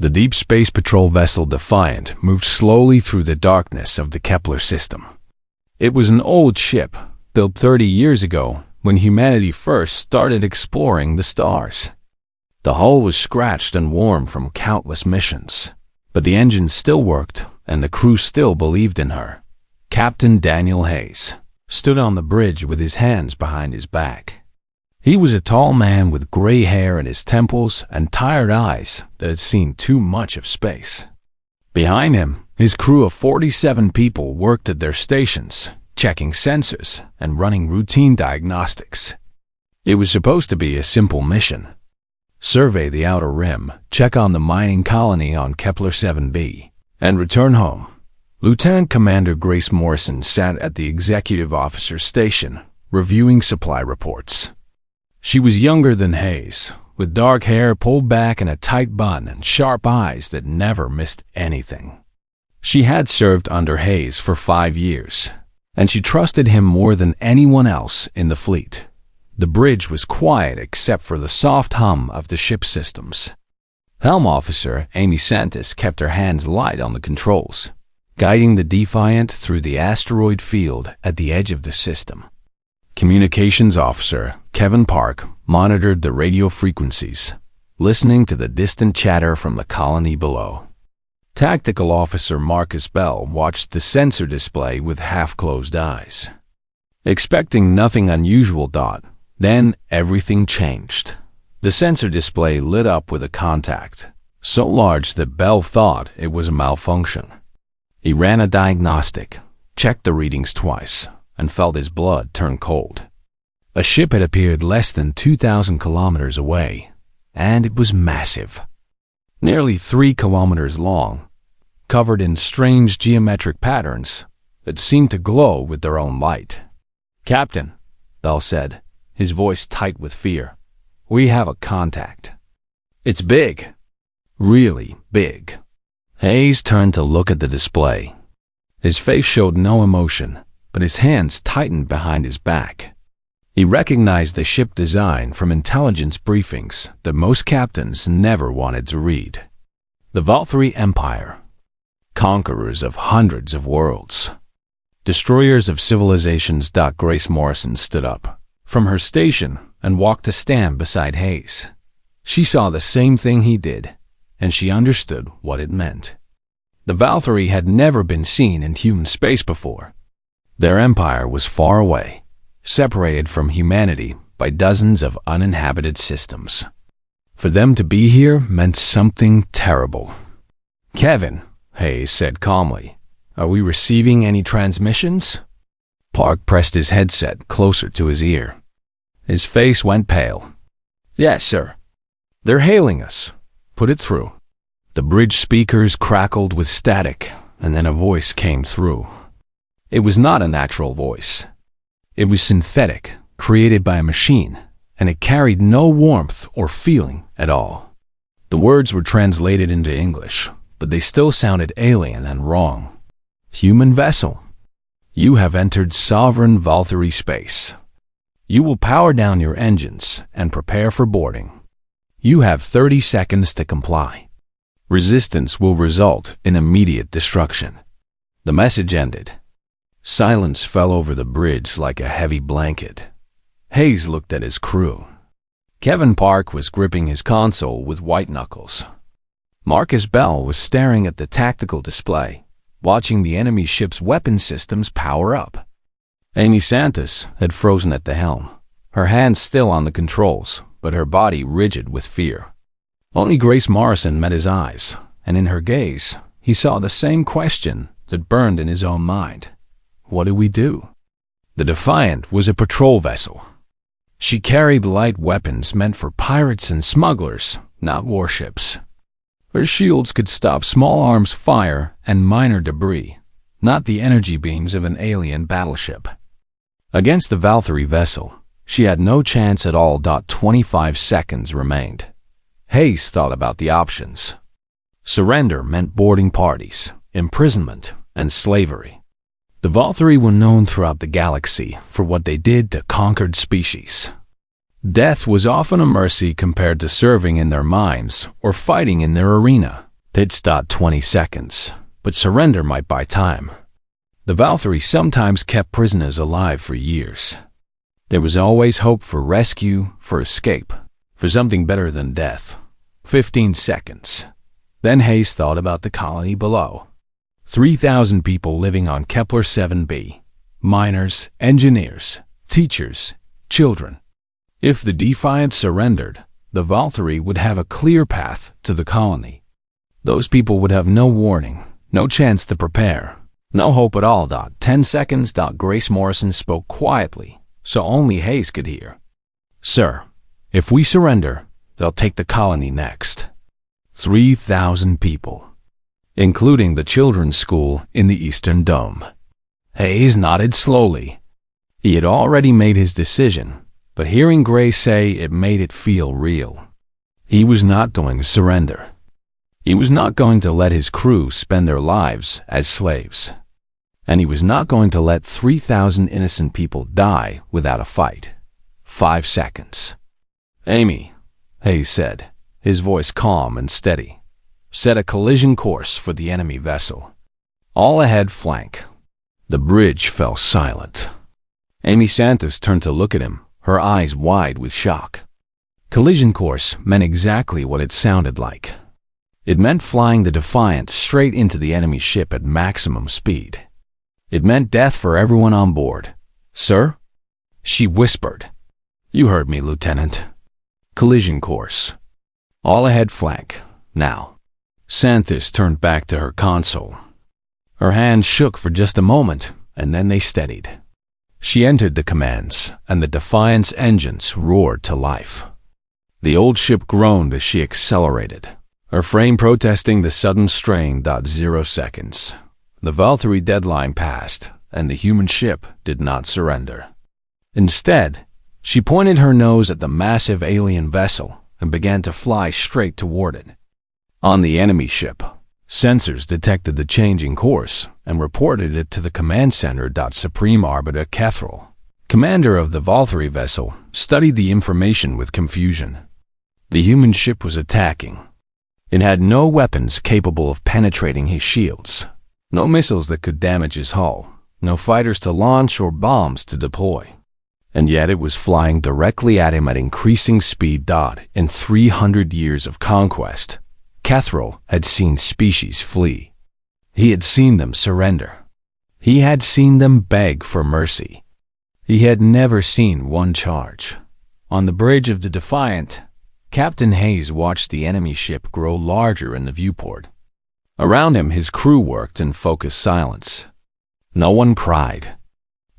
The Deep Space Patrol vessel Defiant moved slowly through the darkness of the Kepler system. It was an old ship, built 30 years ago when humanity first started exploring the stars. The hull was scratched and worn from countless missions, but the engines still worked and the crew still believed in her. Captain Daniel Hayes stood on the bridge with his hands behind his back. He was a tall man with gray hair at his temples and tired eyes that had seen too much of space. Behind him, his crew of 47 people worked at their stations, checking sensors and running routine diagnostics. It was supposed to be a simple mission. Survey the outer rim, check on the mining colony on Kepler 7b, and return home. Lieutenant Commander Grace Morrison sat at the executive officer's station, reviewing supply reports. She was younger than Hayes, with dark hair pulled back in a tight bun and sharp eyes that never missed anything. She had served under Hayes for 5 years, and she trusted him more than anyone else in the fleet. The bridge was quiet except for the soft hum of the ship's systems. Helm Officer Amy Santis kept her hands light on the controls, guiding the Defiant through the asteroid field at the edge of the system. Communications Officer Kevin Park monitored the radio frequencies, listening to the distant chatter from the colony below. Tactical Officer Marcus Bell watched the sensor display with half-closed eyes, expecting nothing unusual. Then everything changed. The sensor display lit up with a contact, so large that Bell thought it was a malfunction. He ran a diagnostic, checked the readings twice, and felt his blood turn cold. A ship had appeared less than 2,000 kilometers away, and it was massive. Nearly 3 kilometers long, covered in strange geometric patterns that seemed to glow with their own light. "Captain," Bell said, his voice tight with fear, "we have a contact. It's big. Really big." Hayes turned to look at the display. His face showed no emotion, but his hands tightened behind his back. He recognized the ship design from intelligence briefings that most captains never wanted to read. The Valkyrie Empire, conquerors of hundreds of worlds, destroyers of civilizations. Grace Morrison stood up from her station and walked to stand beside Hayes. She saw the same thing he did, and she understood what it meant. The Valkyrie had never been seen in human space before. Their empire was far away, separated from humanity by dozens of uninhabited systems. For them to be here meant something terrible. "Kevin," Hayes said calmly, "are we receiving any transmissions?" Park pressed his headset closer to his ear. His face went pale. "Yes, sir. They're hailing us. Put it through." The bridge speakers crackled with static, and then a voice came through. It was not a natural voice. It was synthetic, created by a machine, and it carried no warmth or feeling at all. The words were translated into English, but they still sounded alien and wrong. "Human vessel, you have entered sovereign Valkyrie space. You will power down your engines and prepare for boarding. You have 30 seconds to comply. Resistance will result in immediate destruction." The message ended. Silence fell over the bridge like a heavy blanket. Hayes looked at his crew. Kevin Park was gripping his console with white knuckles. Marcus Bell was staring at the tactical display, watching the enemy ship's weapon systems power up. Amy Santis had frozen at the helm, her hands still on the controls, but her body rigid with fear. Only Grace Morrison met his eyes, and in her gaze, he saw the same question that burned in his own mind. What do we do? The Defiant was a patrol vessel. She carried light weapons meant for pirates and smugglers, not warships. Her shields could stop small arms fire and minor debris, not the energy beams of an alien battleship. Against the Valkyrie vessel, she had no chance at all. 25 seconds remained. Hayes thought about the options. Surrender meant boarding parties, imprisonment, and slavery. The Valkyrie were known throughout the galaxy for what they did to conquered species. Death was often a mercy compared to serving in their mines or fighting in their arena. It's 20 seconds, but surrender might buy time. The Valkyrie sometimes kept prisoners alive for years. There was always hope for rescue, for escape, for something better than death. 15 seconds. Then Hayes thought about the colony below. 3,000 people living on Kepler 7b. Miners, engineers, teachers, children. If the Defiant surrendered, the Valkyrie would have a clear path to the colony. Those people would have no warning, no chance to prepare, no hope at all. 10 seconds. Grace Morrison spoke quietly, so only Hayes could hear. Sir, if we surrender, they'll take the colony next. 3,000 people, including the children's school in the Eastern Dome. Hayes nodded slowly. He had already made his decision, but hearing Grace say it made it feel real. He was not going to surrender. He was not going to let his crew spend their lives as slaves. And he was not going to let 3,000 innocent people die without a fight. 5 seconds. Amy, Hayes said, his voice calm and steady, set a collision course for the enemy vessel. All ahead flank. The bridge fell silent. Amy Santos turned to look at him, her eyes wide with shock. Collision course meant exactly what it sounded like. It meant flying the Defiant straight into the enemy ship at maximum speed. It meant death for everyone on board. Sir? She whispered. You heard me, Lieutenant. Collision course. All ahead flank, now. Santos turned back to her console. Her hands shook for just a moment, and then they steadied. She entered the commands, and the Defiant's engines roared to life. The old ship groaned as she accelerated, her frame protesting the sudden strain. 0 seconds. The Valkyrie deadline passed, and the human ship did not surrender. Instead, she pointed her nose at the massive alien vessel and began to fly straight toward it. On the enemy ship, sensors detected the changing course and reported it to the command center. Supreme Arbiter Kethril, commander of the Valkyrie vessel, studied the information with confusion. The human ship was attacking. It had no weapons capable of penetrating his shields, no missiles that could damage his hull, no fighters to launch or bombs to deploy. And yet it was flying directly at him at increasing speed. In 300 years of conquest, Kethril had seen species flee. He had seen them surrender. He had seen them beg for mercy. He had never seen one charge. On the bridge of the Defiant, Captain Hayes watched the enemy ship grow larger in the viewport. Around him, his crew worked in focused silence. No one cried.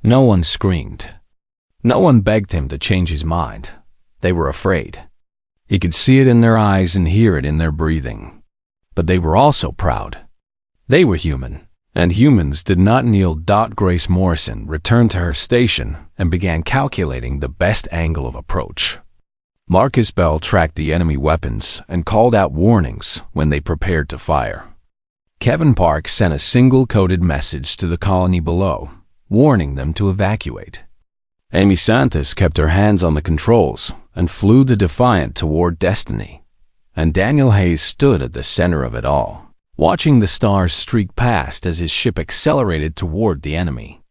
No one screamed. No one begged him to change his mind. They were afraid. He could see it in their eyes and hear it in their breathing. But they were also proud. They were human, and humans did not kneel. Grace Morrison returned to her station and began calculating the best angle of approach. Marcus Bell tracked the enemy weapons and called out warnings when they prepared to fire. Kevin Park sent a single-coded message to the colony below, warning them to evacuate. Amy Santos kept her hands on the controls and flew the Defiant toward destiny. And Daniel Hayes stood at the center of it all, watching the stars streak past as his ship accelerated toward the enemy.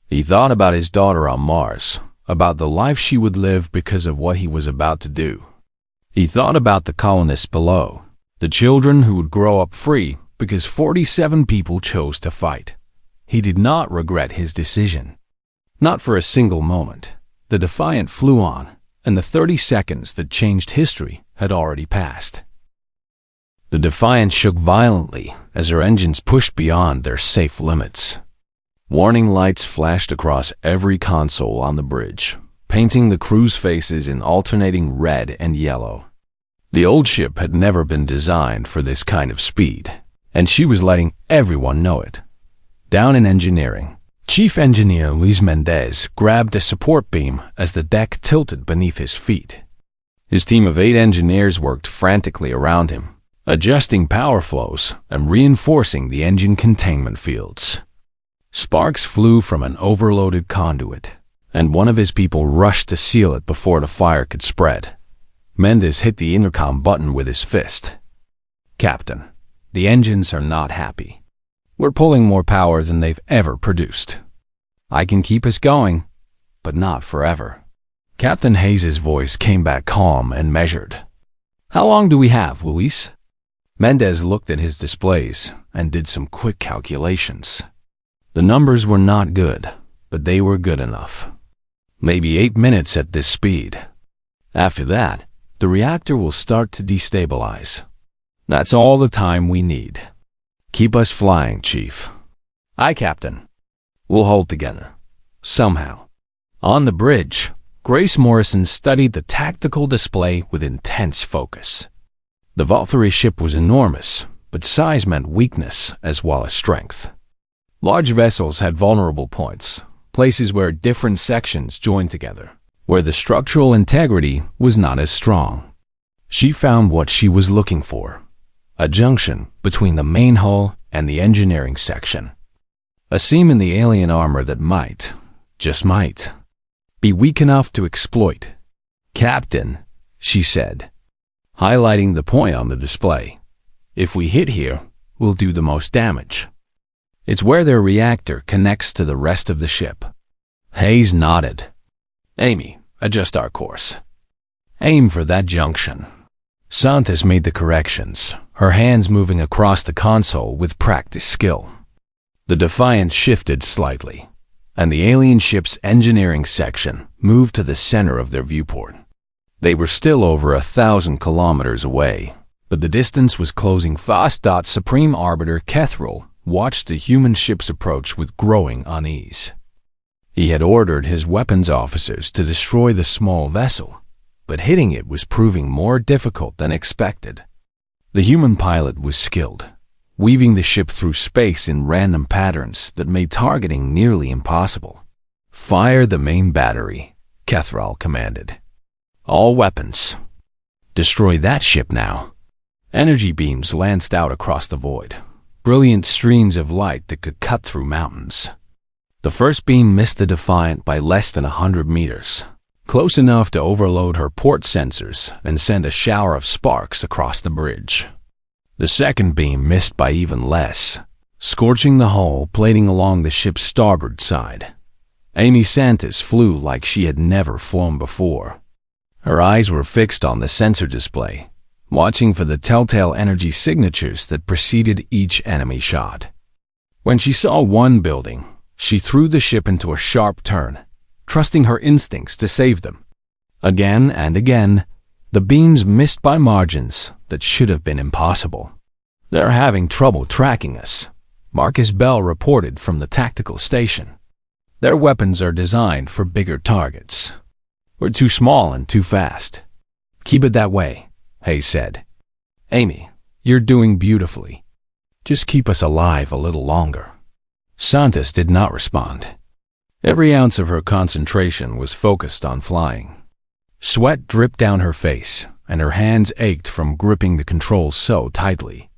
He thought about his daughter on Mars, about the life she would live because of what he was about to do. He thought about the colonists below, the children who would grow up free because 47 people chose to fight. He did not regret his decision. Not for a single moment. The Defiant flew on, and the 30 seconds that changed history had already passed. The Defiant shook violently as her engines pushed beyond their safe limits. Warning lights flashed across every console on the bridge, painting the crew's faces in alternating red and yellow. The old ship had never been designed for this kind of speed, and she was letting everyone know it. Down in engineering, Chief Engineer Luis Mendez grabbed a support beam as the deck tilted beneath his feet. His team of 8 engineers worked frantically around him, adjusting power flows and reinforcing the engine containment fields. Sparks flew from an overloaded conduit, and one of his people rushed to seal it before the fire could spread. Mendez hit the intercom button with his fist. "Captain, The engines are not happy. We're pulling more power than they've ever produced. I can keep us going, but not forever." Captain Hayes's voice came back calm and measured. "How long do we have, Luis?" Mendez looked at his displays and did some quick calculations. The numbers were not good, but they were good enough. Maybe 8 minutes at this speed. After that, the reactor will start to destabilize. That's all the time we need. Keep us flying, Chief. Aye, Captain. We'll hold together. Somehow. On the bridge, Grace Morrison studied the tactical display with intense focus. The Valkyrie ship was enormous, but size meant weakness as well as strength. Large vessels had vulnerable points, places where different sections joined together, where the structural integrity was not as strong. She found what she was looking for, a junction between the main hull and the engineering section. A seam in the alien armor that might, just might, be weak enough to exploit. "Captain," she said, highlighting the point on the display, "if we hit here, we'll do the most damage. It's where their reactor connects to the rest of the ship." Hayes nodded. "Amy, adjust our course. Aim for that junction." Santos made the corrections, her hands moving across the console with practiced skill. The Defiant shifted slightly, and the alien ship's engineering section moved to the center of their viewport. They were still over 1,000 kilometers away, but the distance was closing fast. Supreme Arbiter Kethril watched the human ship's approach with growing unease. He had ordered his weapons officers to destroy the small vessel, but hitting it was proving more difficult than expected. The human pilot was skilled, weaving the ship through space in random patterns that made targeting nearly impossible. "Fire the main battery," Kethril commanded. "All weapons. Destroy that ship now." Energy beams lanced out across the void, brilliant streams of light that could cut through mountains. The first beam missed the Defiant by less than 100 meters, close enough to overload her port sensors and send a shower of sparks across the bridge. The second beam missed by even less, scorching the hull plating along the ship's starboard side. Amy Santos flew like she had never flown before. Her eyes were fixed on the sensor display, watching for the telltale energy signatures that preceded each enemy shot. When she saw one building, she threw the ship into a sharp turn, trusting her instincts to save them. Again and again, the beams missed by margins that should have been impossible. "They're having trouble tracking us," Marcus Bell reported from the tactical station. "Their weapons are designed for bigger targets. We're too small and too fast." "Keep it that way," Hayes said. "Amy, you're doing beautifully. Just keep us alive a little longer." Santos did not respond. Every ounce of her concentration was focused on flying. Sweat dripped down her face, and her hands ached from gripping the controls so tightly.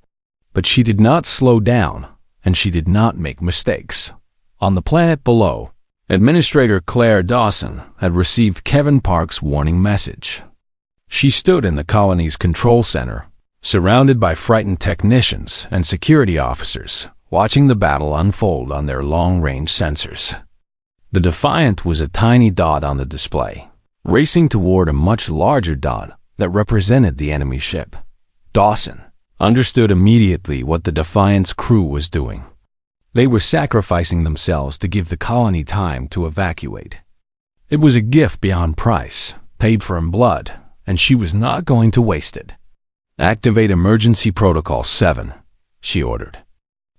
But she did not slow down, and she did not make mistakes. On the planet below, Administrator Claire Dawson had received Kevin Park's warning message. She stood in the colony's control center, surrounded by frightened technicians and security officers, watching the battle unfold on their long-range sensors. The Defiant was a tiny dot on the display, racing toward a much larger dot that represented the enemy ship. Dawson understood immediately what the Defiant's crew was doing. They were sacrificing themselves to give the colony time to evacuate. It was a gift beyond price, paid for in blood, and she was not going to waste it. "Activate Emergency Protocol 7, she ordered.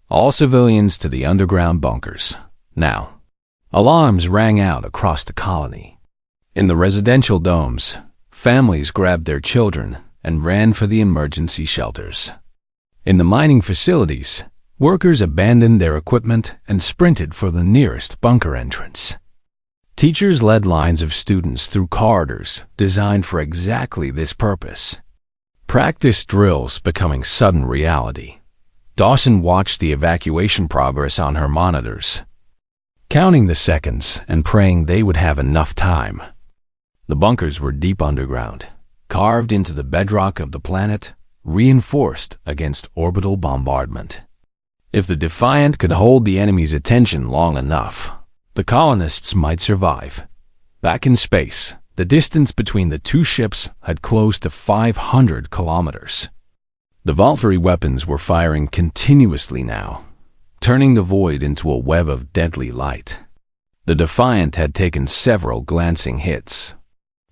"All civilians to the underground bunkers, now." Alarms rang out across the colony. In the residential domes, families grabbed their children and ran for the emergency shelters. In the mining facilities, workers abandoned their equipment and sprinted for the nearest bunker entrance. Teachers led lines of students through corridors designed for exactly this purpose. Practice drills becoming sudden reality. Dawson watched the evacuation progress on her monitors, counting the seconds and praying they would have enough time. The bunkers were deep underground, carved into the bedrock of the planet, reinforced against orbital bombardment. If the Defiant could hold the enemy's attention long enough, the colonists might survive. Back in space, the distance between the two ships had closed to 500 kilometers. The Valkyrie weapons were firing continuously now, turning the void into a web of deadly light. The Defiant had taken several glancing hits,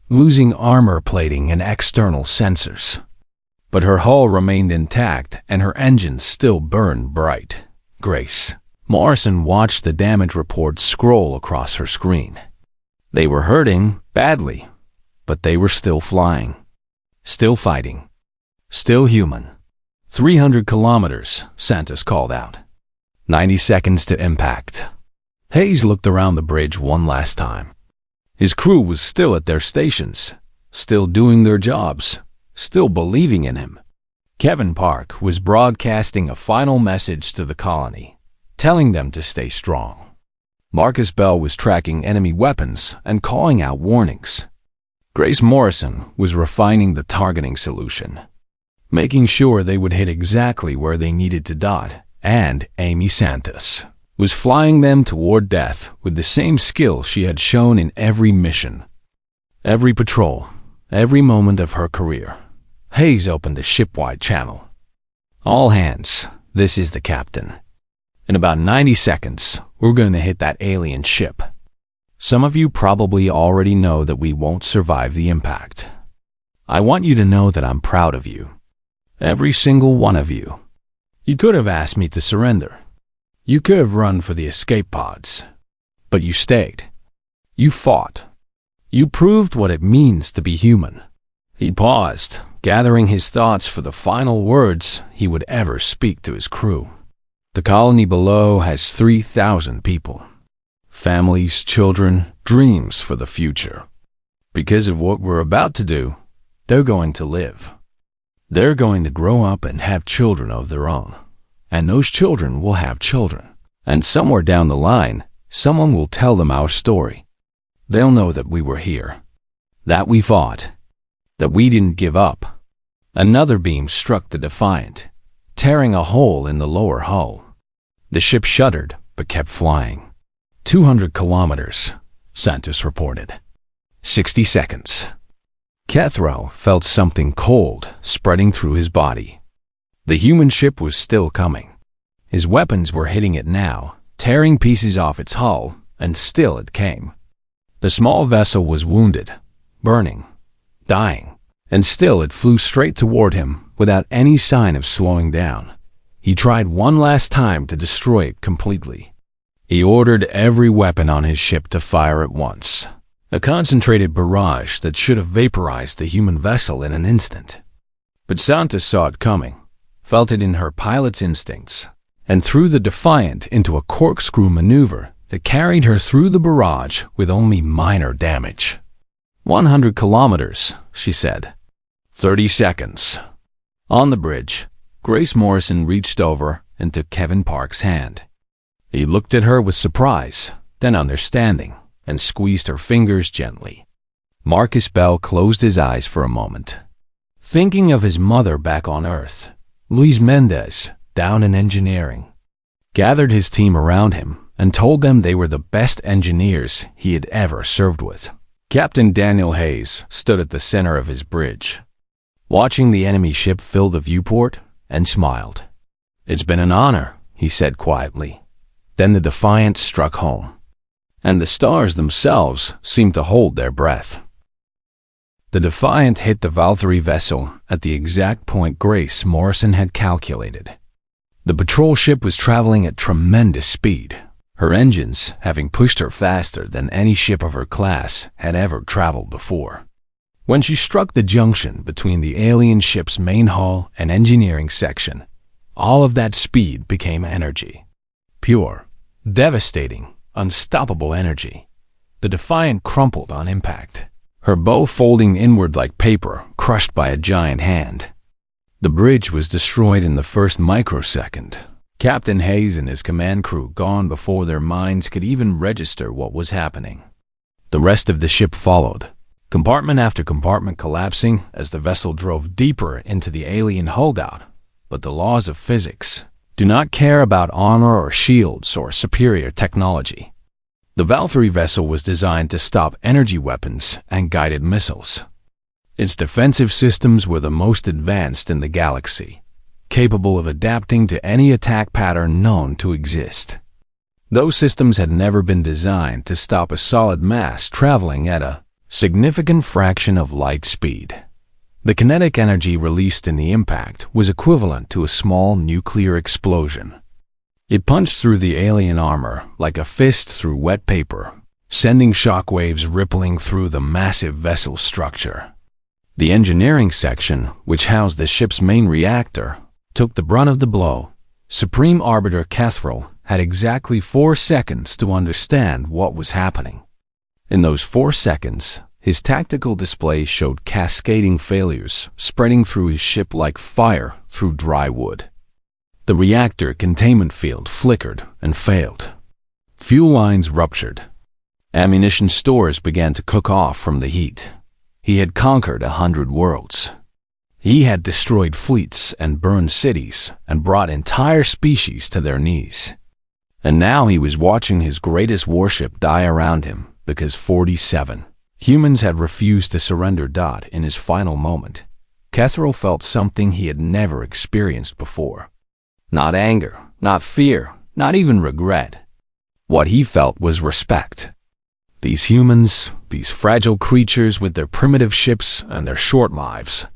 losing armor plating and external sensors. But her hull remained intact and her engines still burned bright. Grace Morrison watched the damage reports scroll across her screen. They were hurting badly, but they were still flying, still fighting, still human. 300 kilometers, Santos called out. 90 seconds to impact. Hayes looked around the bridge one last time. His crew was still at their stations, still doing their jobs, still believing in him. Kevin Park was broadcasting a final message to the colony, telling them to stay strong. Marcus Bell was tracking enemy weapons and calling out warnings. Grace Morrison was refining the targeting solution, making sure they would hit exactly where they needed to dot, and Amy Santos was flying them toward death with the same skill she had shown in every mission, every patrol, every moment of her career. Hayes opened a ship-wide channel. All hands, this is the captain. In about 90 seconds, we're going to hit that alien ship. Some of you probably already know that we won't survive the impact. I want you to know that I'm proud of you. Every single one of you. You could have asked me to surrender. You could have run for the escape pods. But you stayed. You fought. You proved what it means to be human. He paused, gathering his thoughts for the final words he would ever speak to his crew. The colony below has 3,000 people. Families, children, dreams for the future. Because of what we're about to do, they're going to live. They're going to grow up and have children of their own. And those children will have children. And somewhere down the line, someone will tell them our story. They'll know that we were here. That we fought. That we didn't give up. Another beam struck the Defiant, tearing a hole in the lower hull. The ship shuddered, but kept flying. 200 kilometers, Santos reported. 60 seconds. Cathro felt something cold spreading through his body. The human ship was still coming. His weapons were hitting it now, tearing pieces off its hull, and still it came. The small vessel was wounded, burning, dying, and still it flew straight toward him without any sign of slowing down. He tried one last time to destroy it completely. He ordered every weapon on his ship to fire at once. A concentrated barrage that should have vaporized the human vessel in an instant. But Santos saw it coming, felt it in her pilot's instincts, and threw the Defiant into a corkscrew maneuver that carried her through the barrage with only minor damage. 100 kilometers, she said. 30 seconds. On the bridge, Grace Morrison reached over and took Kevin Park's hand. He looked at her with surprise, then understanding, and squeezed her fingers gently. Marcus Bell closed his eyes for a moment, thinking of his mother back on Earth. Luis Mendez, down in engineering, gathered his team around him and told them they were the best engineers he had ever served with. Captain Daniel Hayes stood at the center of his bridge, watching the enemy ship fill the viewport, and smiled. "It's been an honor," he said quietly. Then the Defiant struck home, and the stars themselves seemed to hold their breath. The Defiant hit the Valkyrie vessel at the exact point Grace Morrison had calculated. The patrol ship was traveling at tremendous speed, her engines having pushed her faster than any ship of her class had ever traveled before. When she struck the junction between the alien ship's main hull and engineering section, all of that speed became energy. Pure, devastating, unstoppable energy. The Defiant crumpled on impact, her bow folding inward like paper crushed by a giant hand. The bridge was destroyed in the first microsecond. Captain Hayes and his command crew gone before their minds could even register what was happening. The rest of the ship followed, compartment after compartment collapsing as the vessel drove deeper into the alien holdout. But the laws of physics do not care about armor or shields or superior technology. The Valkyrie vessel was designed to stop energy weapons and guided missiles. Its defensive systems were the most advanced in the galaxy, capable of adapting to any attack pattern known to exist. Those systems had never been designed to stop a solid mass traveling at a significant fraction of light speed. The kinetic energy released in the impact was equivalent to a small nuclear explosion. It punched through the alien armor like a fist through wet paper, sending shockwaves rippling through the massive vessel structure. The engineering section, which housed the ship's main reactor, took the brunt of the blow. Supreme Arbiter Cathrall had exactly 4 seconds to understand what was happening. In those 4 seconds, his tactical display showed cascading failures spreading through his ship like fire through dry wood. The reactor containment field flickered and failed. Fuel lines ruptured. Ammunition stores began to cook off from the heat. He had conquered 100 worlds. He had destroyed fleets and burned cities and brought entire species to their knees. And now he was watching his greatest warship die around him because 47 humans had refused to surrender. In his final moment, Cathrall felt something he had never experienced before. Not anger, not fear, not even regret. What he felt was respect. These humans, these fragile creatures with their primitive ships and their short lives,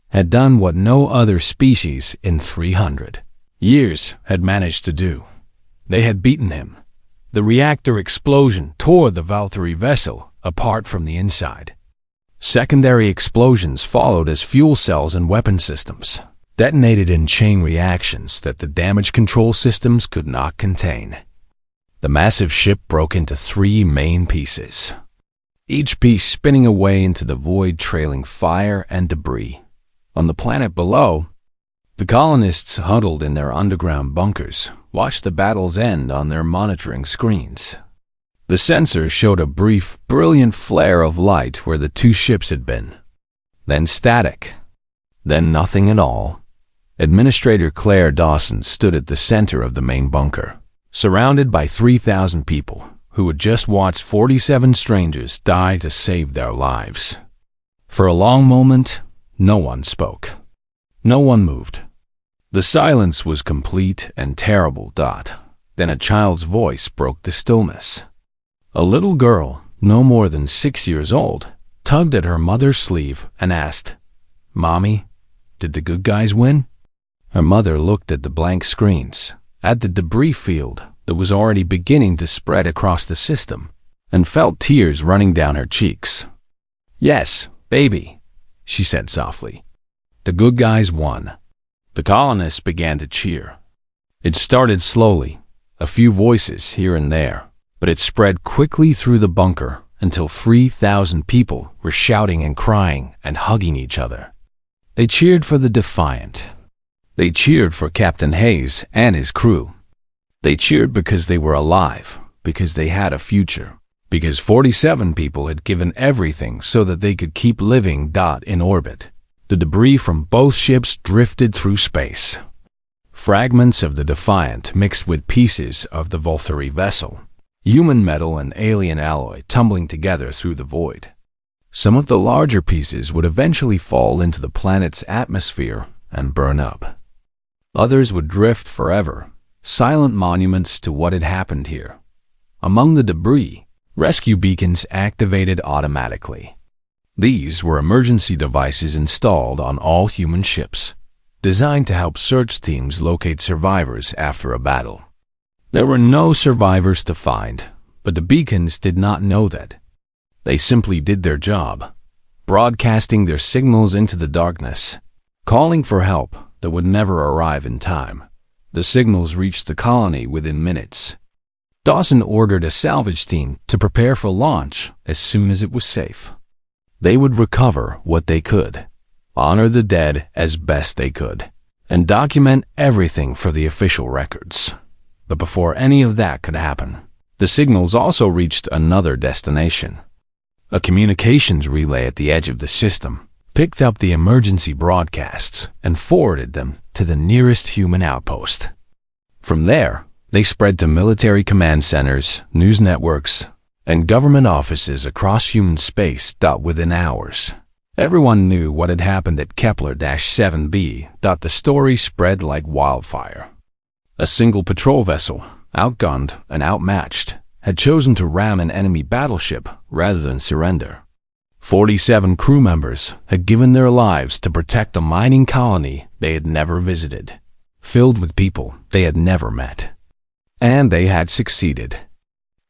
had done what no other species in 300 years had managed to do. They had beaten him. The reactor explosion tore the Valkyrie vessel apart from the inside. Secondary explosions followed as fuel cells and weapon systems detonated in chain reactions that the damage control systems could not contain. The massive ship broke into 3 main pieces, each piece spinning away into the void, trailing fire and debris. On the planet below, the colonists huddled in their underground bunkers watched the battle's end on their monitoring screens. The sensors showed a brief, brilliant flare of light where the 2 ships had been. Then static. Then nothing at all. Administrator Claire Dawson stood at the center of the main bunker, surrounded by 3,000 people who had just watched 47 strangers die to save their lives. For a long moment, no one spoke. No one moved. The silence was complete and terrible. Then a child's voice broke the stillness. A little girl, no more than 6 years old, tugged at her mother's sleeve and asked, "Mommy, did the good guys win?" Her mother looked at the blank screens, at the debris field that was already beginning to spread across the system, and felt tears running down her cheeks. "Yes, baby," she said softly. "The good guys won." The colonists began to cheer. It started slowly, a few voices here and there, but it spread quickly through the bunker until 3,000 people were shouting and crying and hugging each other. They cheered for the Defiant. They cheered for Captain Hayes and his crew. They cheered because they were alive, because they had a future, because 47 people had given everything so that they could keep living. In orbit, the debris from both ships drifted through space. Fragments of the Defiant mixed with pieces of the Valkyrie vessel, human metal and alien alloy tumbling together through the void. Some of the larger pieces would eventually fall into the planet's atmosphere and burn up. Others would drift forever, silent monuments to what had happened here. Among the debris, rescue beacons activated automatically. These were emergency devices installed on all human ships, designed to help search teams locate survivors after a battle. There were no survivors to find, but the beacons did not know that. They simply did their job, broadcasting their signals into the darkness, calling for help that would never arrive in time. The signals reached the colony within minutes. Dawson ordered a salvage team to prepare for launch as soon as it was safe. They would recover what they could, honor the dead as best they could, and document everything for the official records. But before any of that could happen, the signals also reached another destination. A communications relay at the edge of the system picked up the emergency broadcasts and forwarded them to the nearest human outpost. From there, they spread to military command centers, news networks, and government offices across human space. Within hours, everyone knew what had happened at Kepler-7b. The story spread like wildfire. A single patrol vessel, outgunned and outmatched, had chosen to ram an enemy battleship rather than surrender. 47 crew members had given their lives to protect a mining colony they had never visited, filled with people they had never met. And they had succeeded.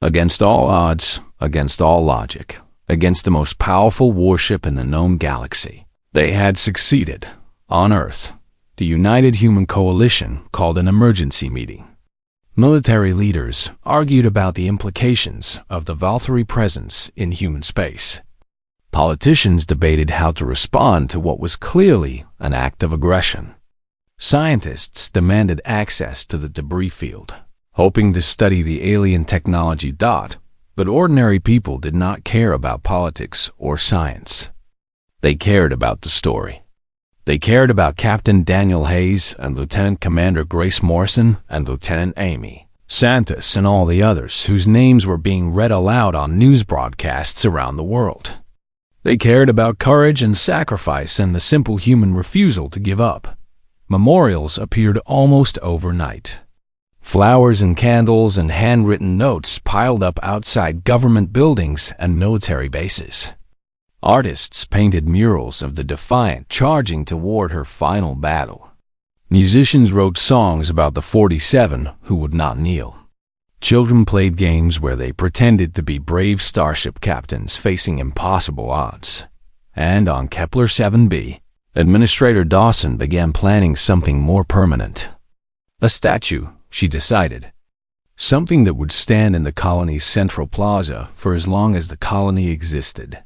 Against all odds, against all logic, against the most powerful warship in the known galaxy, they had succeeded. On Earth, the United Human Coalition called an emergency meeting. Military leaders argued about the implications of the Valkyrie presence in human space. Politicians debated how to respond to what was clearly an act of aggression. Scientists demanded access to the debris field, hoping to study the alien technology. But ordinary people did not care about politics or science. They cared about the story. They cared about Captain Daniel Hayes and Lieutenant Commander Grace Morrison and Lieutenant Amy Santos and all the others whose names were being read aloud on news broadcasts around the world. They cared about courage and sacrifice and the simple human refusal to give up. Memorials appeared almost overnight. Flowers and candles and handwritten notes piled up outside government buildings and military bases. Artists painted murals of the Defiant charging toward her final battle. Musicians wrote songs about the 47 who would not kneel. Children played games where they pretended to be brave starship captains facing impossible odds. And on Kepler-7b, Administrator Dawson began planning something more permanent. A statue, she decided. Something that would stand in the colony's central plaza for as long as the colony existed.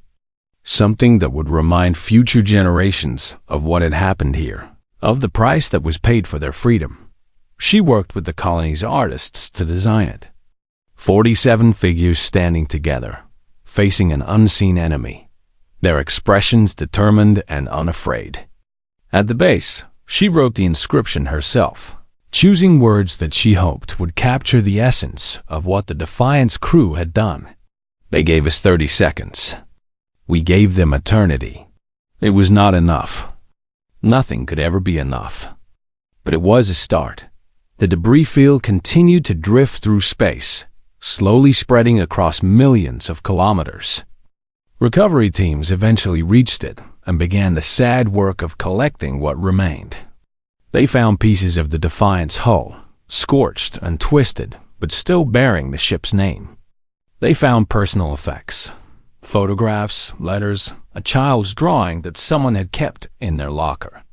Something that would remind future generations of what had happened here, of the price that was paid for their freedom. She worked with the colony's artists to design it. 47 figures standing together, facing an unseen enemy, their expressions determined and unafraid. At the base, she wrote the inscription herself, choosing words that she hoped would capture the essence of what the Defiant's crew had done. They gave us 30 seconds. We gave them eternity. It was not enough. Nothing could ever be enough. But it was a start. The debris field continued to drift through space, slowly spreading across millions of kilometers. Recovery teams eventually reached it and began the sad work of collecting what remained. They found pieces of the Defiant's hull, scorched and twisted, but still bearing the ship's name. They found personal effects. Photographs, letters, a child's drawing that someone had kept in their locker.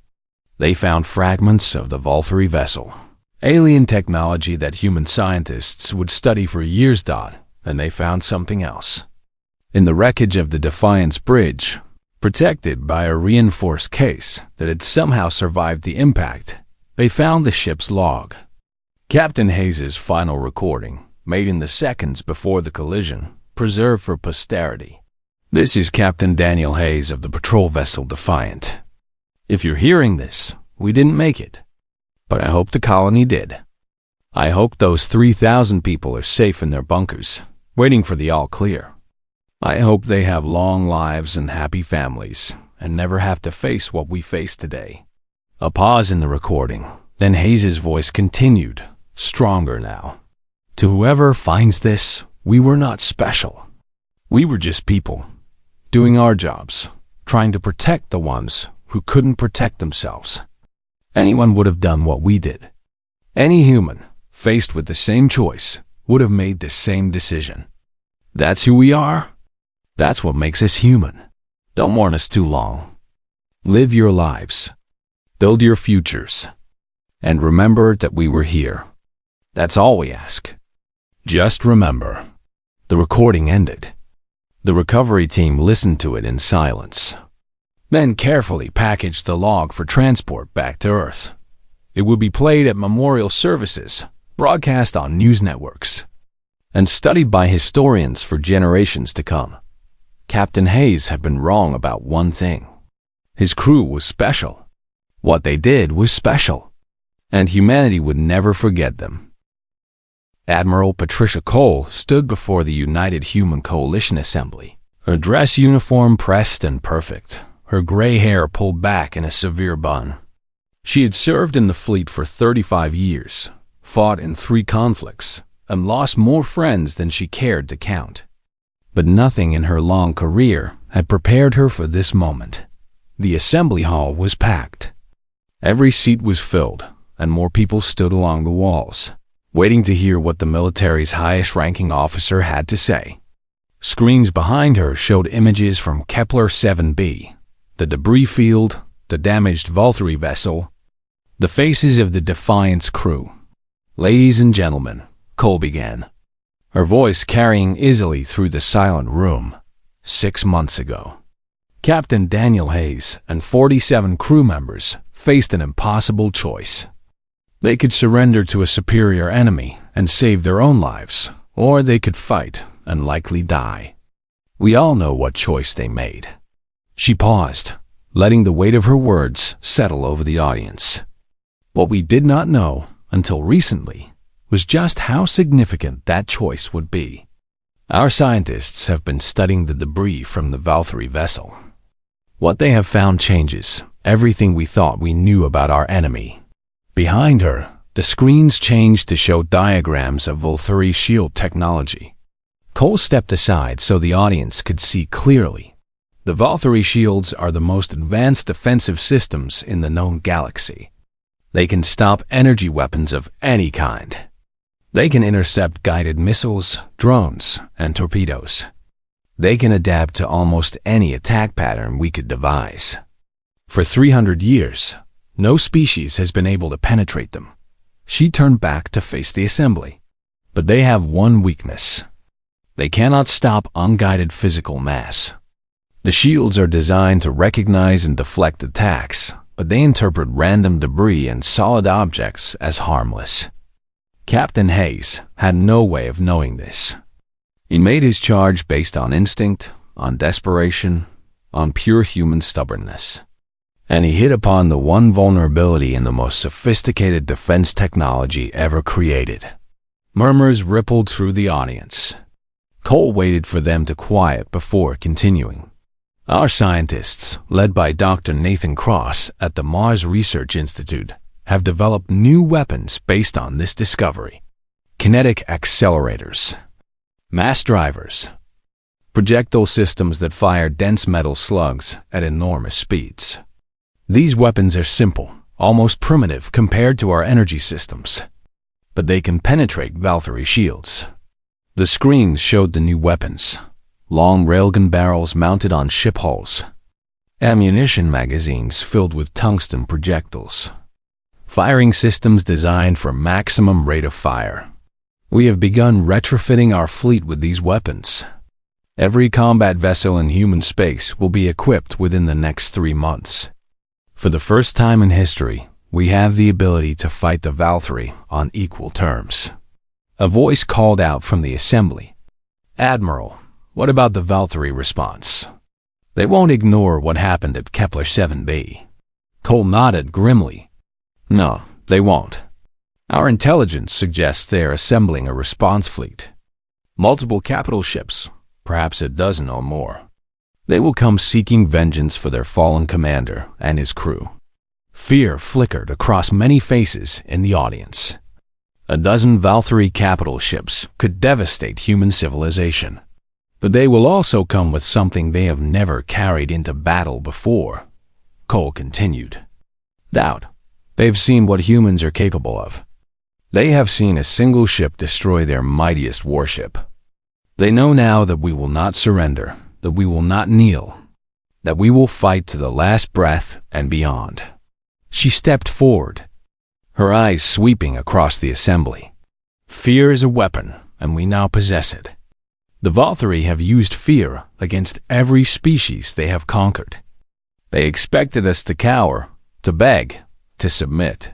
They found fragments of the Valkyrie vessel, alien technology that human scientists would study for years. And they found something else. In the wreckage of the Defiant's bridge, protected by a reinforced case that had somehow survived the impact, they found the ship's log. Captain Hayes' final recording, made in the seconds before the collision, preserved for posterity. This is Captain Daniel Hayes of the patrol vessel Defiant. If you're hearing this, we didn't make it. But I hope the colony did. I hope those 3,000 people are safe in their bunkers, waiting for the all clear. I hope they have long lives and happy families, and never have to face what we face today. A pause in the recording, then Hayes' voice continued, stronger now. To whoever finds this, we were not special. We were just people, doing our jobs, trying to protect the ones who couldn't protect themselves. Anyone would have done what we did. Any human, faced with the same choice, would have made the same decision. That's who we are. That's what makes us human. Don't mourn us too long. Live your lives. Build your futures. And remember that we were here. That's all we ask. Just remember. The recording ended. The recovery team listened to it in silence, then carefully packaged the log for transport back to Earth. It would be played at memorial services, broadcast on news networks, and studied by historians for generations to come. Captain Hayes had been wrong about one thing. His crew was special. What they did was special, and humanity would never forget them. Admiral Patricia Cole stood before the United Human Coalition Assembly, her dress uniform pressed and perfect, her gray hair pulled back in a severe bun. She had served in the fleet for 35 years, fought in 3 conflicts, and lost more friends than she cared to count. But nothing in her long career had prepared her for this moment. The assembly hall was packed. Every seat was filled, and more people stood along the walls, waiting to hear what the military's highest-ranking officer had to say. Screens behind her showed images from Kepler 7b, the debris field, the damaged Valkyrie vessel, the faces of the Defiant's crew. "Ladies and gentlemen," Cole began, her voice carrying easily through the silent room. 6 months ago, Captain Daniel Hayes and 47 crew members faced an impossible choice. They could surrender to a superior enemy and save their own lives, or they could fight and likely die. We all know what choice they made. She paused, letting the weight of her words settle over the audience. What we did not know until recently was just how significant that choice would be. Our scientists have been studying the debris from the Valkyrie vessel. What they have found changes everything we thought we knew about our enemy. Behind her, the screens changed to show diagrams of Valkyrie shield technology. Cole stepped aside so the audience could see clearly. The Valkyrie shields are the most advanced defensive systems in the known galaxy. They can stop energy weapons of any kind. They can intercept guided missiles, drones, and torpedoes. They can adapt to almost any attack pattern we could devise. For 300 years, no species has been able to penetrate them. She turned back to face the assembly. But they have one weakness. They cannot stop unguided physical mass. The shields are designed to recognize and deflect attacks, but they interpret random debris and solid objects as harmless. Captain Hayes had no way of knowing this. He made his charge based on instinct, on desperation, on pure human stubbornness. And he hit upon the one vulnerability in the most sophisticated defense technology ever created. Murmurs rippled through the audience. Cole waited for them to quiet before continuing. Our scientists, led by Dr. Nathan Cross at the Mars Research Institute, have developed new weapons based on this discovery. Kinetic accelerators, mass drivers, projectile systems that fire dense metal slugs at enormous speeds. These weapons are simple, almost primitive compared to our energy systems, but they can penetrate Valkyrie shields. The screens showed the new weapons: long railgun barrels mounted on ship hulls, ammunition magazines filled with tungsten projectiles, firing systems designed for maximum rate of fire. We have begun retrofitting our fleet with these weapons. Every combat vessel in human space will be equipped within the next 3 months. For the first time in history, we have the ability to fight the Valkyrie on equal terms. A voice called out from the assembly. "Admiral, what about the Valkyrie response? They won't ignore what happened at Kepler 7b. Cole nodded grimly. "No, they won't. Our intelligence suggests they are assembling a response fleet. Multiple capital ships, perhaps a dozen or more. They will come seeking vengeance for their fallen commander and his crew." Fear flickered across many faces in the audience. A dozen Valkyrie capital ships could devastate human civilization. But they will also come with something they have never carried into battle before, Cole continued. Doubt. They've seen what humans are capable of. They have seen a single ship destroy their mightiest warship. They know now that we will not surrender, that we will not kneel, that we will fight to the last breath and beyond. She stepped forward, her eyes sweeping across the assembly. Fear is a weapon, and we now possess it. The Valkyrie have used fear against every species they have conquered. They expected us to cower, to beg, to submit.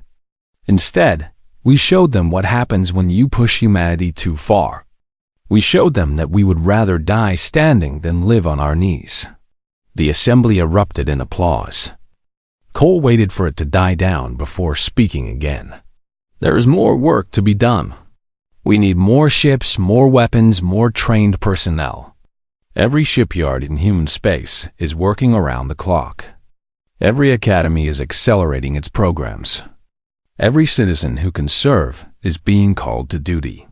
Instead, we showed them what happens when you push humanity too far. We showed them that we would rather die standing than live on our knees. The assembly erupted in applause. Cole waited for it to die down before speaking again. There is more work to be done. We need more ships, more weapons, more trained personnel. Every shipyard in human space is working around the clock. Every academy is accelerating its programs. Every citizen who can serve is being called to duty.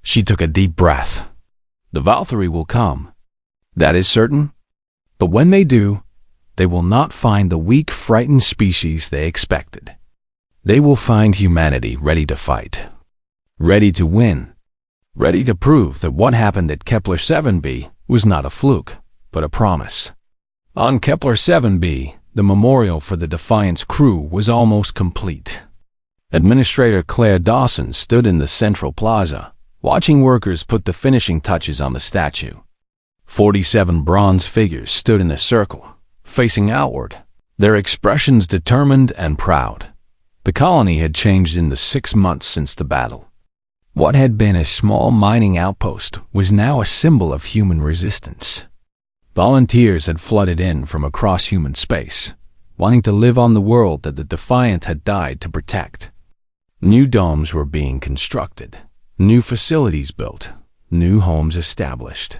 She took a deep breath. The Valkyrie will come. That is certain. But when they do, they will not find the weak, frightened species they expected. They will find humanity ready to fight, ready to win, ready to prove that what happened at Kepler 7b was not a fluke, but a promise. On Kepler 7b, the memorial for the Defiant's crew was almost complete. Administrator Claire Dawson stood in the central plaza, watching workers put the finishing touches on the statue. 47 bronze figures stood in a circle, facing outward, their expressions determined and proud. The colony had changed in the 6 months since the battle. What had been a small mining outpost was now a symbol of human resistance. Volunteers had flooded in from across human space, wanting to live on the world that the Defiant had died to protect. New domes were being constructed, new facilities built, new homes established.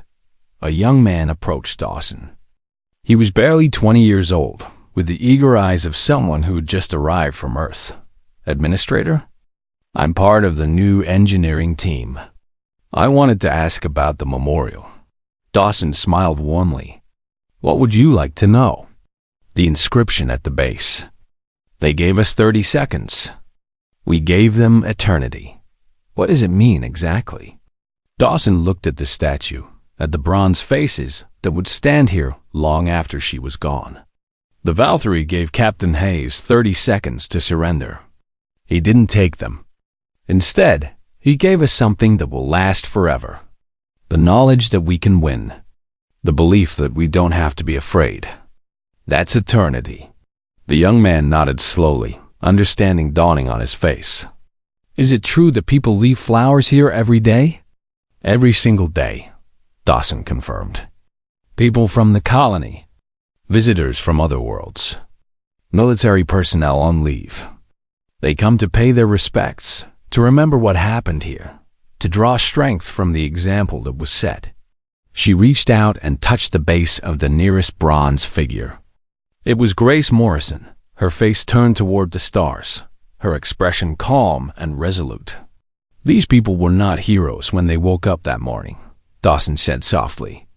A young man approached Dawson. He was barely 20 years old, with the eager eyes of someone who had just arrived from Earth. Administrator? I'm part of the new engineering team. I wanted to ask about the memorial. Dawson smiled warmly. What would you like to know? The inscription at the base. They gave us 30 seconds. We gave them eternity. What does it mean exactly? Dawson looked at the statue, at the bronze faces that would stand here long after she was gone. The Valkyrie gave Captain Hayes 30 seconds to surrender. He didn't take them. Instead, he gave us something that will last forever. The knowledge that we can win. The belief that we don't have to be afraid. That's eternity. The young man nodded slowly, understanding dawning on his face. Is it true that people leave flowers here every day? Every single day, Dawson confirmed. People from the colony, visitors from other worlds, military personnel on leave. They come to pay their respects, to remember what happened here, to draw strength from the example that was set. She reached out and touched the base of the nearest bronze figure. It was Grace Morrison, her face turned toward the stars, her expression calm and resolute. These people were not heroes when they woke up that morning, Dawson said softly.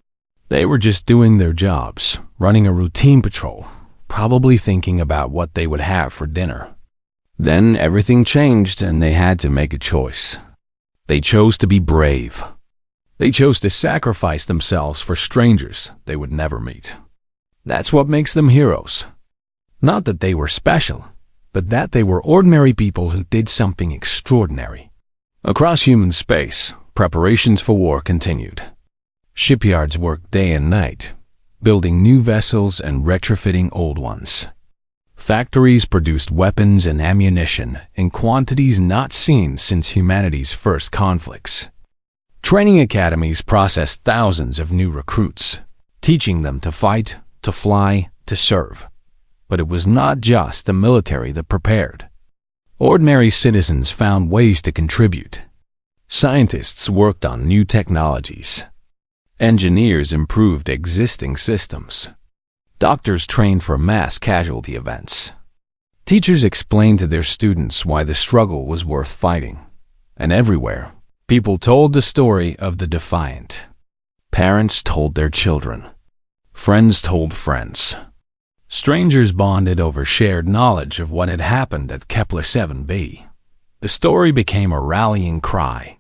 They were just doing their jobs, running a routine patrol, probably thinking about what they would have for dinner. Then everything changed and they had to make a choice. They chose to be brave. They chose to sacrifice themselves for strangers they would never meet. That's what makes them heroes. Not that they were special, but that they were ordinary people who did something extraordinary. Across human space, preparations for war continued. Shipyards worked day and night, building new vessels and retrofitting old ones. Factories produced weapons and ammunition in quantities not seen since humanity's first conflicts. Training academies processed thousands of new recruits, teaching them to fight, to fly, to serve. But it was not just the military that prepared. Ordinary citizens found ways to contribute. Scientists worked on new technologies. Engineers improved existing systems. Doctors trained for mass casualty events. Teachers explained to their students why the struggle was worth fighting. And everywhere, people told the story of the Defiant. Parents told their children. Friends told friends. Strangers bonded over shared knowledge of what had happened at Kepler 7b. The story became a rallying cry,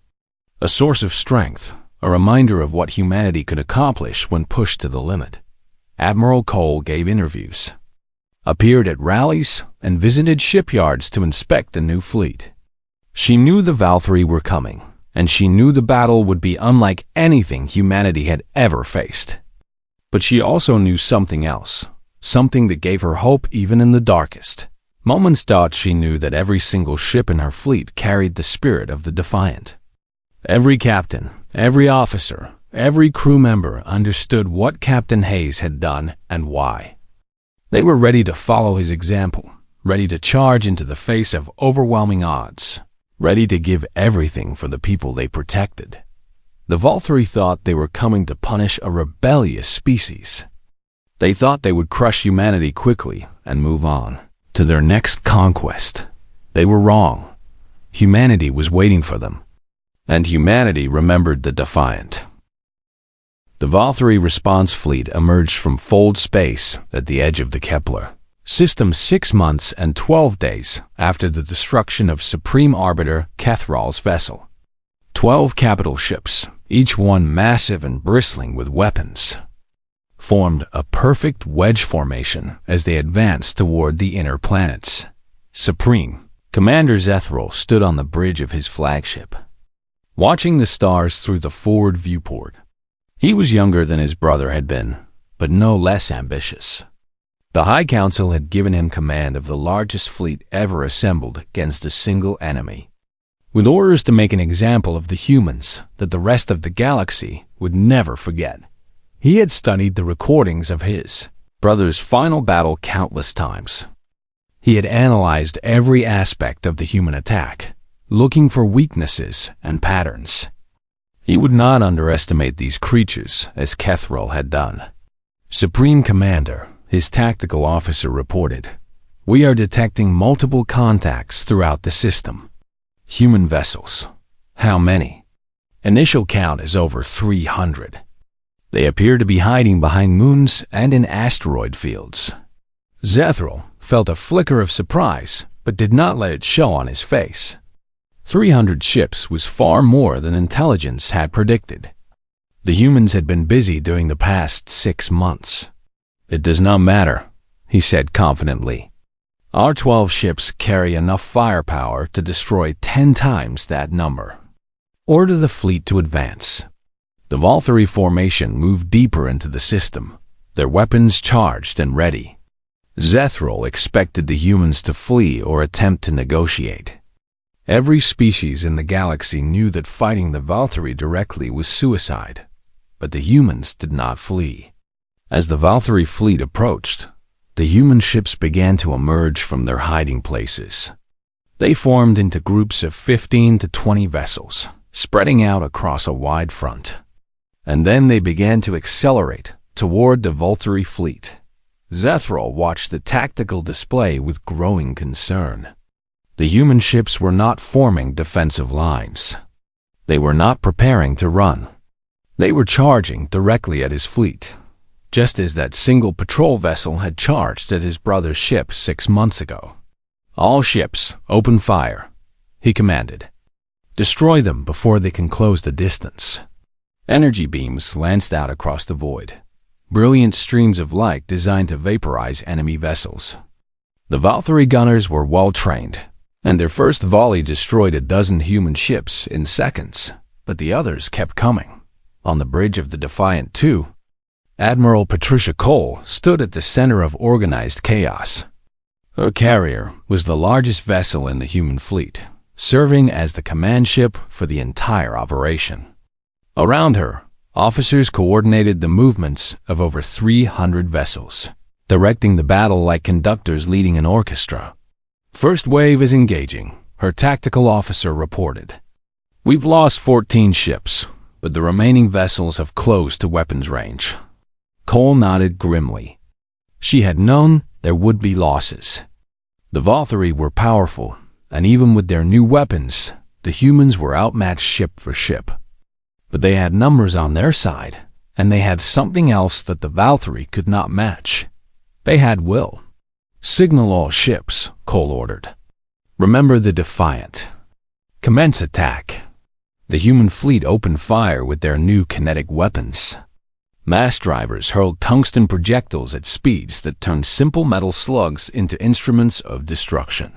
a source of strength, a reminder of what humanity could accomplish when pushed to the limit. Admiral Cole gave interviews, appeared at rallies, and visited shipyards to inspect the new fleet. She knew the Valkyrie were coming, and she knew the battle would be unlike anything humanity had ever faced. But she also knew something else. Something that gave her hope even in the darkest. Moments thought she knew that every single ship in her fleet carried the spirit of the Defiant. Every captain, Every officer, every crew member understood what Captain Hayes had done and why. They were ready to follow his example, ready to charge into the face of overwhelming odds, ready to give everything for the people they protected. The Valkyrie thought they were coming to punish a rebellious species. They thought they would crush humanity quickly and move on to their next conquest. They were wrong. Humanity was waiting for them, and humanity remembered the Defiant. The Valkyrie response fleet emerged from Fold space at the edge of the Kepler system 6 months and 12 days after the destruction of Supreme Arbiter Kethral's vessel. 12 capital ships, each one massive and bristling with weapons, formed a perfect wedge formation as they advanced toward the inner planets. Supreme Commander Zethral stood on the bridge of his flagship, watching the stars through the forward viewport. He was younger than his brother had been, but no less ambitious. The High Council had given him command of the largest fleet ever assembled against a single enemy, with orders to make an example of the humans that the rest of the galaxy would never forget. He had studied the recordings of his brother's final battle countless times. He had analyzed every aspect of the human attack, looking for weaknesses and patterns. He would not underestimate these creatures as Kethral had done. Supreme Commander, his tactical officer, reported, "We are detecting multiple contacts throughout the system. Human vessels. How many? Initial count is over 300. They appear to be hiding behind moons and in asteroid fields." Zethral felt a flicker of surprise, but did not let it show on his face. 300 ships was far more than intelligence had predicted. The humans had been busy during the past 6 months. "It does not matter," he said confidently. "Our 12 ships carry enough firepower to destroy 10 times that number. Order the fleet to advance." The Valkyrie formation moved deeper into the system, their weapons charged and ready. Zethral expected the humans to flee or attempt to negotiate. Every species in the galaxy knew that fighting the Valkyrie directly was suicide, but the humans did not flee. As the Valkyrie fleet approached, the human ships began to emerge from their hiding places. They formed into groups of 15 to 20 vessels, spreading out across a wide front. And then they began to accelerate toward the Valkyrie fleet. Zethral watched the tactical display with growing concern. The human ships were not forming defensive lines. They were not preparing to run. They were charging directly at his fleet, just as that single patrol vessel had charged at his brother's ship 6 months ago. "All ships, open fire," he commanded. "Destroy them before they can close the distance." Energy beams lanced out across the void, brilliant streams of light designed to vaporize enemy vessels. The Valkyrie gunners were well-trained, and their first volley destroyed a dozen human ships in seconds, but the others kept coming. On the bridge of the Defiant II, Admiral Patricia Cole stood at the center of organized chaos. Her carrier was the largest vessel in the human fleet, serving as the command ship for the entire operation. Around her, officers coordinated the movements of over 300 vessels, directing the battle like conductors leading an orchestra. "First wave is engaging," her tactical officer reported. "We've lost 14 ships, but the remaining vessels have closed to weapons range." Cole nodded grimly. She had known there would be losses. The Valkyrie were powerful, and even with their new weapons, the humans were outmatched ship for ship. But they had numbers on their side, and they had something else that the Valkyrie could not match. They had will. "Signal all ships," Cole ordered. "Remember the Defiant. Commence attack." The human fleet opened fire with their new kinetic weapons. Mass drivers hurled tungsten projectiles at speeds that turned simple metal slugs into instruments of destruction.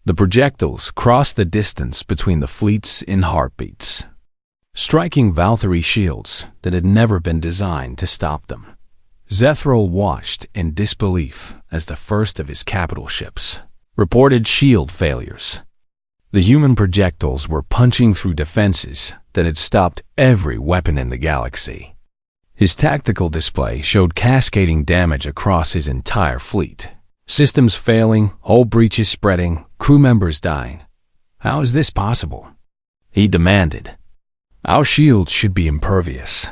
The projectiles crossed the distance between the fleets in heartbeats, striking Valkyrie shields that had never been designed to stop them. Zethral watched in disbelief as the first of his capital ships reported shield failures. The human projectiles were punching through defenses that had stopped every weapon in the galaxy. His tactical display showed cascading damage across his entire fleet. Systems failing, hull breaches spreading, crew members dying. How is this possible? He demanded. Our shields should be impervious.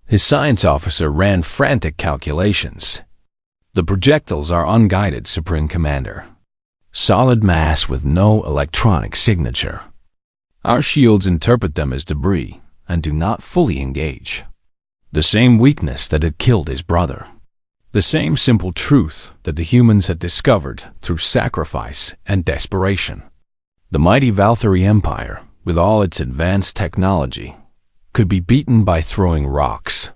His science officer ran frantic calculations. The projectiles are unguided, Supreme Commander. Solid mass with no electronic signature. Our shields interpret them as debris and do not fully engage. The same weakness that had killed his brother. The same simple truth that the humans had discovered through sacrifice and desperation. The mighty Valkyrie Empire, with all its advanced technology, could be beaten by throwing rocks.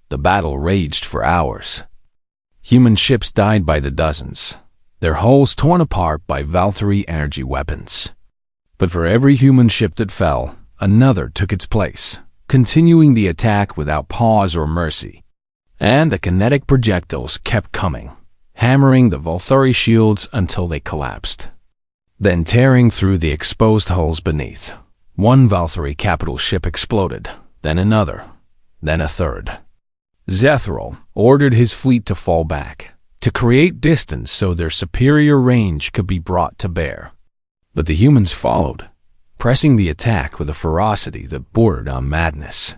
The battle raged for hours. Human ships died by the dozens, their hulls torn apart by Valkyrie energy weapons. But for every human ship that fell, another took its place, continuing the attack without pause or mercy. And the kinetic projectiles kept coming, hammering the Valkyrie shields until they collapsed. Then tearing through the exposed hulls beneath. One Valkyrie capital ship exploded, then another, then a third. Zethral ordered his fleet to fall back, to create distance so their superior range could be brought to bear. But the humans followed, pressing the attack with a ferocity that bordered on madness.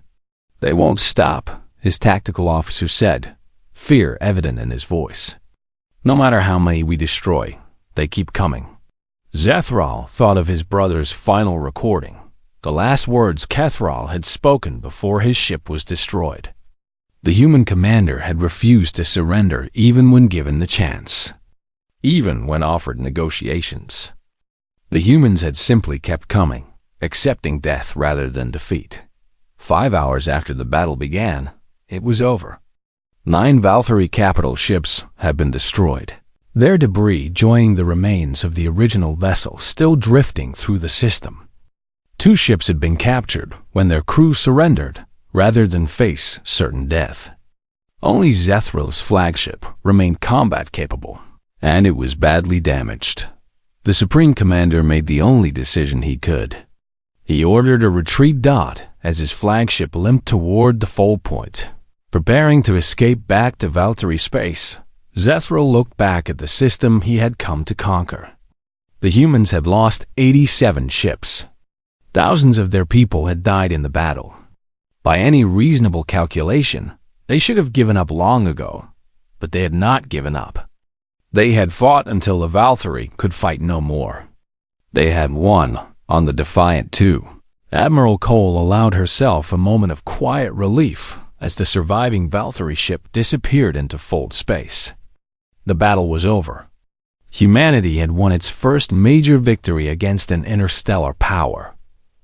They won't stop, his tactical officer said, fear evident in his voice. No matter how many we destroy, they keep coming. Zethral thought of his brother's final recording, the last words Kethral had spoken before his ship was destroyed. The human commander had refused to surrender even when given the chance, even when offered negotiations. The humans had simply kept coming, accepting death rather than defeat. 5 hours after the battle began, it was over. 9 Valkyrie capital ships had been destroyed, their debris joining the remains of the original vessel still drifting through the system. 2 ships had been captured when their crews surrendered rather than face certain death. Only Zethral's flagship remained combat capable, and it was badly damaged. The Supreme Commander made the only decision he could. He ordered a retreat dot as his flagship limped toward the fold point, preparing to escape back to Valkyrie space. Zethral looked back at the system he had come to conquer. The humans had lost 87 ships. Thousands of their people had died in the battle. By any reasonable calculation, they should have given up long ago, but they had not given up. They had fought until the Valkyrie could fight no more. They had won on the Defiant too. Admiral Cole allowed herself a moment of quiet relief as the surviving Valkyrie ship disappeared into fold space. The battle was over. Humanity had won its first major victory against an interstellar power.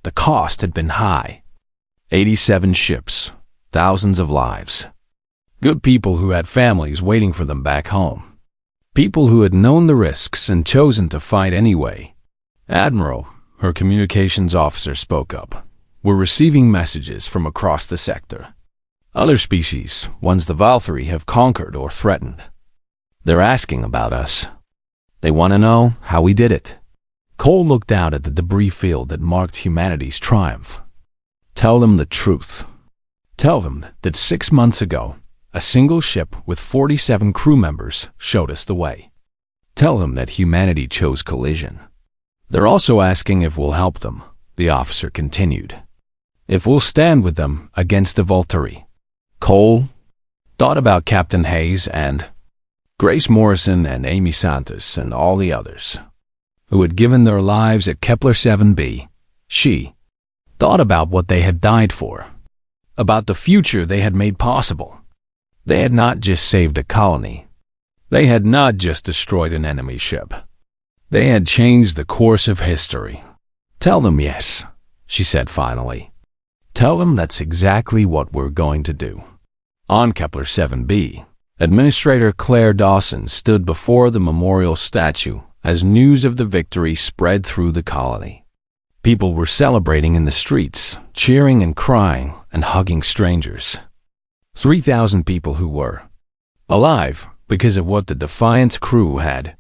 The cost had been high. 87 ships, thousands of lives. Good people who had families waiting for them back home. People who had known the risks and chosen to fight anyway. Admiral, her communications officer spoke up, were receiving messages from across the sector. Other species, ones the Valkyrie have conquered or threatened. They're asking about us. They want to know how we did it. Cole looked out at the debris field that marked humanity's triumph. Tell them the truth. Tell them that 6 months ago, a single ship with 47 crew members showed us the way. Tell them that humanity chose collision. They're also asking if we'll help them, the officer continued. If we'll stand with them against the Valkyrie. Cole thought about Captain Hayes and Grace Morrison and Amy Santos and all the others who had given their lives at Kepler 7b. She thought about what they had died for, about the future they had made possible. They had not just saved a colony. They had not just destroyed an enemy ship. They had changed the course of history. Tell them yes, she said finally. Tell them that's exactly what we're going to do. On Kepler 7b, Administrator Claire Dawson stood before the memorial statue as news of the victory spread through the colony. People were celebrating in the streets, cheering and crying and hugging strangers. 3,000 people who were alive because of what the Defiant's crew had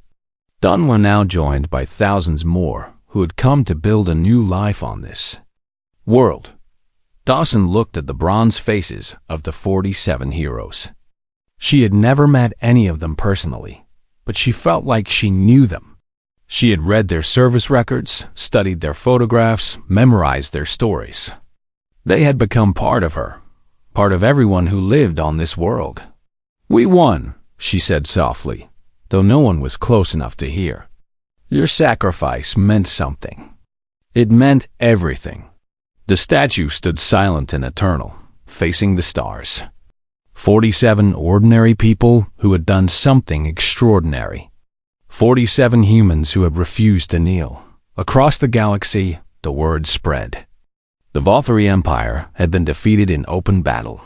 done were now joined by thousands more who had come to build a new life on this world. Dawson looked at the bronze faces of the 47 heroes. She had never met any of them personally, but she felt like she knew them. She had read their service records, studied their photographs, memorized their stories. They had become part of her, part of everyone who lived on this world. "We won," she said softly, though no one was close enough to hear. "Your sacrifice meant something. It meant everything." The statue stood silent and eternal, facing the stars. 47 ordinary people who had done something extraordinary. 47 humans who had refused to kneel. Across the galaxy, the word spread. The Vothari Empire had been defeated in open battle.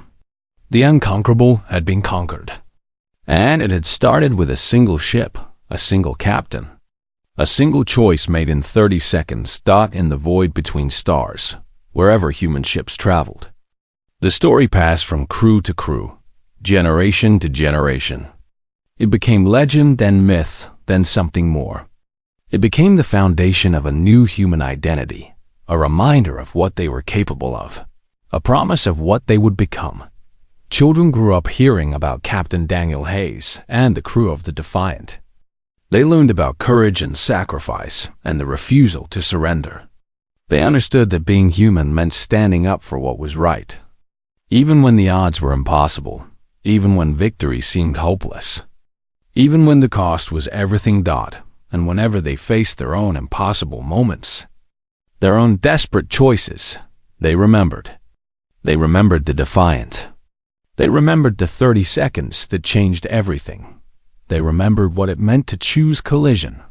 The unconquerable had been conquered. And it had started with a single ship, a single captain. A single choice made in 30 seconds, dot in the void between stars, wherever human ships traveled. The story passed from crew to crew, generation to generation. It became legend, then myth, then something more. It became the foundation of a new human identity, a reminder of what they were capable of, a promise of what they would become. Children grew up hearing about Captain Daniel Hayes and the crew of the Defiant. They learned about courage and sacrifice and the refusal to surrender. They understood that being human meant standing up for what was right, even when the odds were impossible, even when victory seemed hopeless, even when the cost was everything, and whenever they faced their own impossible moments, their own desperate choices, they remembered. They remembered the Defiant. They remembered the 30 seconds that changed everything. They remembered what it meant to choose collision,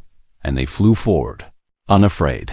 and they flew forward, unafraid.